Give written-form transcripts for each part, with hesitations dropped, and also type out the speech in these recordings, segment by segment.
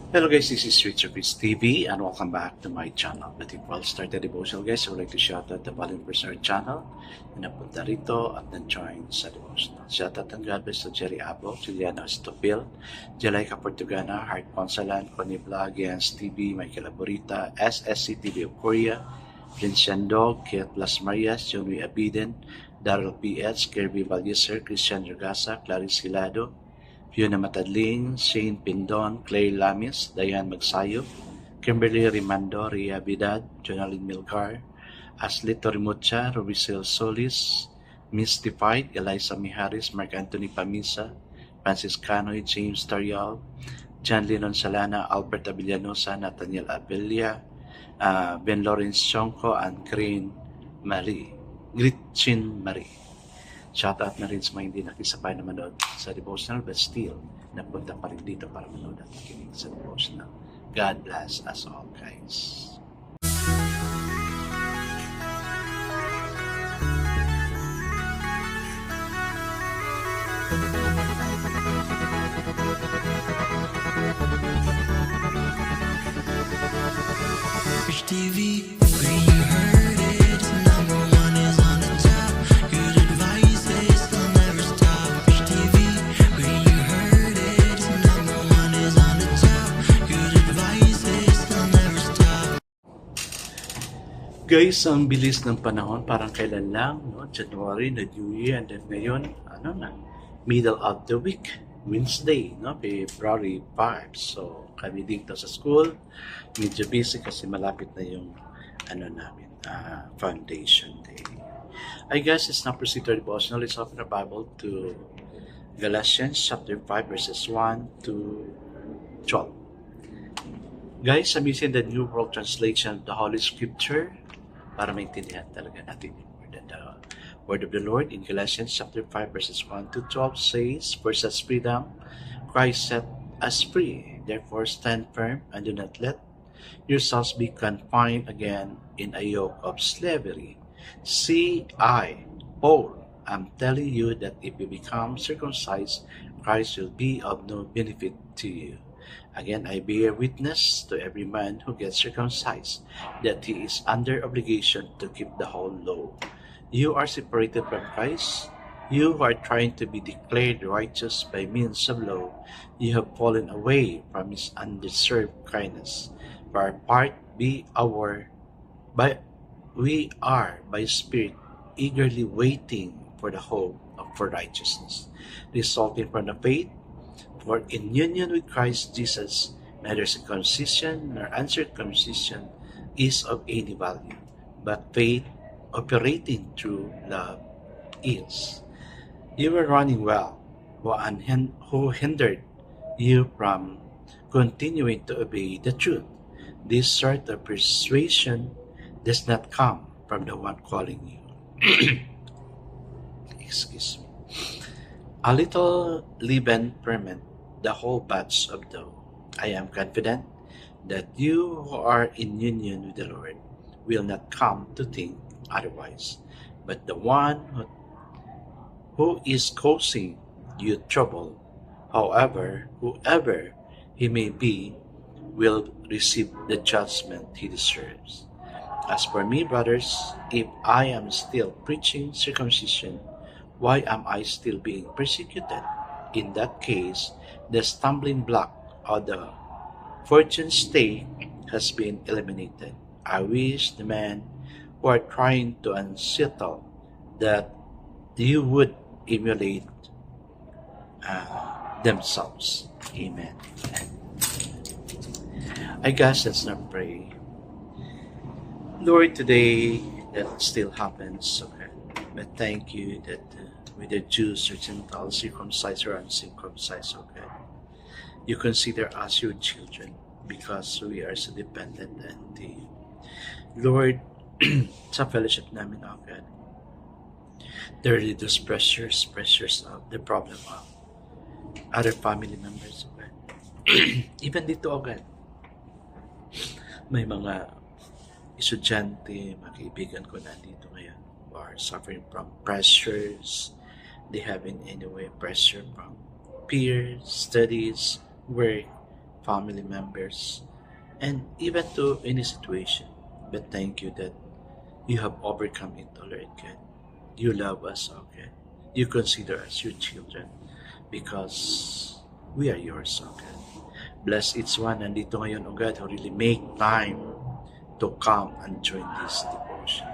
Hello guys, this is Richard Chris TV and welcome back to my channel. But before I start the devotional guys, I would like to shout out the volunteers on our channel na napunta rito at na-join sa devotional. Shout out ang God bless to Jerry Abo, Juliana Estopil, Jalaika Portugana, Heart Ponsalan, Connie Vlog, Jens TV, Michael Aburita, SSC TV of Korea, Vincendo, Kiat Las Marias, Johnny Abiden, Daryl P.S., Kirby Valyeser, Christian Ragasa, Clarice Hilado, Fiona Matadling, Shane Pindon, Claire Lamis, Diane Magsayo, Kimberly Rimando, Ria Vidad, Jonalyn Milgar, Ashley Torimucha, Rubicel Solis, Mystified, Eliza Miharis, Mark Anthony Pamisa, Francis Canoy, James Tarial, John Lennon Salana, Albert Avillanosa, Nathaniel Abelia, Ben Lawrence Chonko, and Gretchen Marie. Shoutout na rin sa mga hindi nakisabay na manood sa devotional but still napunta pa rin dito para manood at makinig sa devotional. God bless us all guys. Rich TV, when you heard it, number one is on the top. Good advice is will never stop. Rich TV, when you heard it, number one is on the top. Good advice is will never stop. Guys, ang bilis ng panahon, parang kailan lang, no? January na New Year, and then ngayon, middle of the week, Wednesday, no? February 5. So, kami dito sa school, medyo busy kasi malapit na yung, foundation day. I guess it's now proceed to our devotional. Let's open our Bible to Galatians chapter 5, verses 1 to 12. Guys, I'm using the New World Translation of the Holy Scripture para maintindihan talaga natin yung word of the Lord in Galatians chapter 5 verses 1 to 12 says, "For such freedom Christ set us free. Therefore stand firm and do not let yourselves be confined again in a yoke of slavery. See, I, Paul, am telling you that if you become circumcised, Christ will be of no benefit to you. Again, I bear witness to every man who gets circumcised that he is under obligation to keep the whole law. You are separated from Christ. You who are trying to be declared righteous by means of law, you have fallen away from his undeserved kindness. For our part, we are by Spirit eagerly waiting for the hope for righteousness, resulting from the faith. For in union with Christ Jesus, neither circumcision nor uncircumcision is of any value, but faith operating through love is. You were running well, who hindered you from continuing to obey the truth. This sort of persuasion does not come from the one calling you. Excuse me. A little leaven ferment the whole batch of dough. I am confident that you who are in union with the Lord will not come to think otherwise, but the one who is causing you trouble, whoever he may be, will receive the judgment he deserves. As for me, brothers, if I am still preaching circumcision, why am I still being persecuted? In that case, the stumbling block of the fortune stay has been eliminated. I wish the men who are trying to unsettle that you would emulate themselves. Amen. I guess let's not pray. Lord, today that still happens, okay? But thank you that whether Jews or Gentiles, circumcised or uncircumcised, okay? You consider us your children because we are so dependent on you. Lord, sa fellowship namin, oh God, there are those pressures of the problem of other family members, oh God. Even dito, oh God, may mga estudyante, mga kaibigan ko na dito ngayon who are suffering from pressures. They have in any way pressure from peers, studies, work, family members, and even to any situation. But thank you that you have overcome it already, God. You love us, oh God. You consider us your children because we are yours, oh God. Bless each one nandito ngayon, oh God, who really make time to come and join this devotion.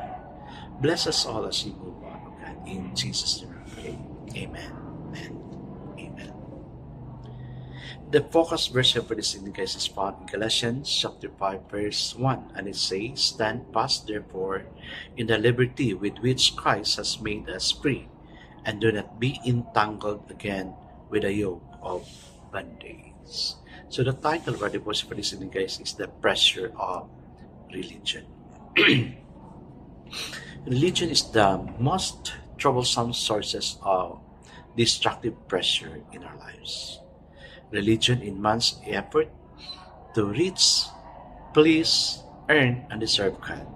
Bless us all as we move on, oh God. In Jesus' name we pray. Amen and amen. The focus verse for this evening, guys, is found in Galatians chapter 5, verse 1. And it says, "Stand fast, therefore, in the liberty with which Christ has made us free, and do not be entangled again with a yoke of bondage." So the title of our devotion for this evening, guys, is "The Pressure of Religion." Religion is the most troublesome sources of destructive pressure in our lives. Religion in man's effort to reach, please, earn, and deserve God.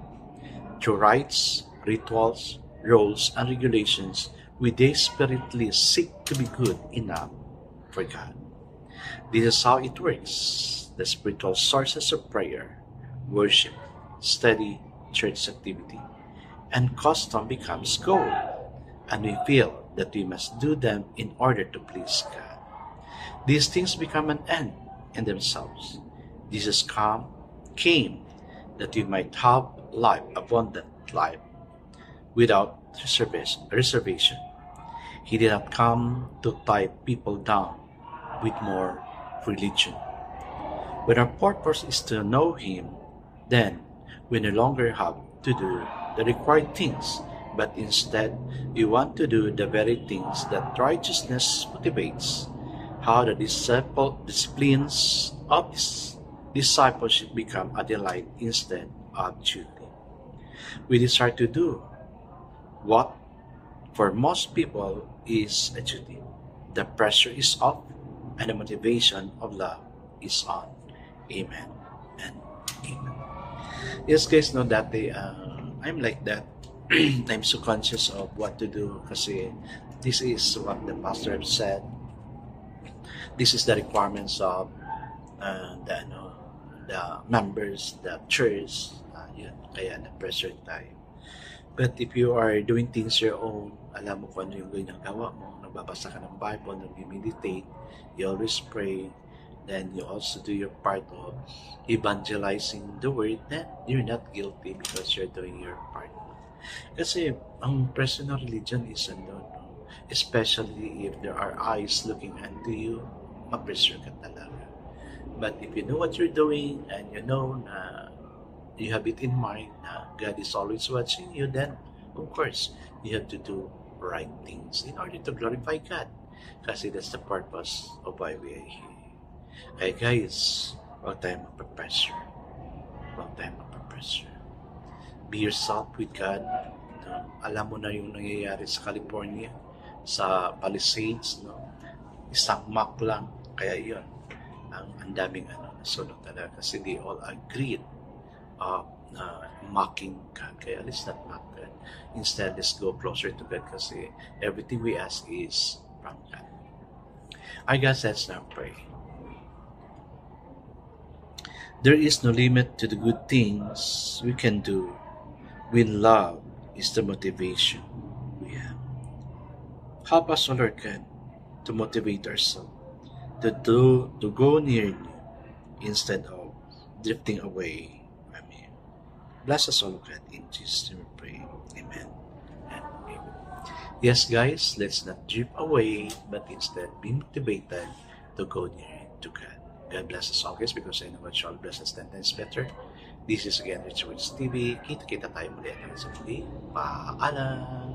Through rites, rituals, rules, and regulations, we desperately seek to be good enough for God. This is how it works. The spiritual sources of prayer, worship, study, church activity, and custom becomes goal, and we feel that we must do them in order to please God. These things become an end in themselves. Jesus came that we might have life, abundant life, without reservation. He did not come to tie people down with more religion. When our purpose is to know Him, then we no longer have to do the required things, but instead we want to do the very things that righteousness motivates. How the disciplines of discipleship become a delight instead of duty. We desire to do what for most people is a duty. The pressure is off and the motivation of love is on. Amen and amen. Yes, guys, know that I'm like that. I'm so conscious of what to do kasi this is what the pastor have said. This is the requirements of the members, the church. Yun, kaya na-pressure tayo. But if you are doing things your own, alam mo kung ano yung ginagawa mo, nagbabasa ka ng Bible, nag-meditate, you always pray, then you also do your part of evangelizing the word, then you're not guilty because you're doing your part. Kasi ang personal religion is unknown, especially if there are eyes looking unto you, ma-pressure ka talaga. But if you know what you're doing and you know na you have it in mind na God is always watching you, then of course you have to do right things in order to glorify God. Kasi that's the purpose of why we are here. Kaya guys, huwag tayong mapapressure. Huwag tayong mapapressure. Be yourself with God. Alam mo na yung nangyayari sa California, sa Palisades, no? Isang mock lang. Kaya yun, ang daming nasunod talaga. Kasi they all agreed of mocking God. Kaya let's not mock God. Instead, let's go closer to God kasi everything we ask is from God. I guess let's now pray. There is no limit to the good things we can do when love is the motivation we have. Help us, O Lord God, to motivate ourselves to go near you instead of drifting away from you. Bless us, O Lord God, in Jesus' name we pray. Amen and amen. Yes, guys, let's not drift away, but instead be motivated to go near to God. God bless us all, guys, because I know God shall bless us 10 times better. This is again Rich Woods TV. Kita-kita tayo muli at sa muli. Paalam!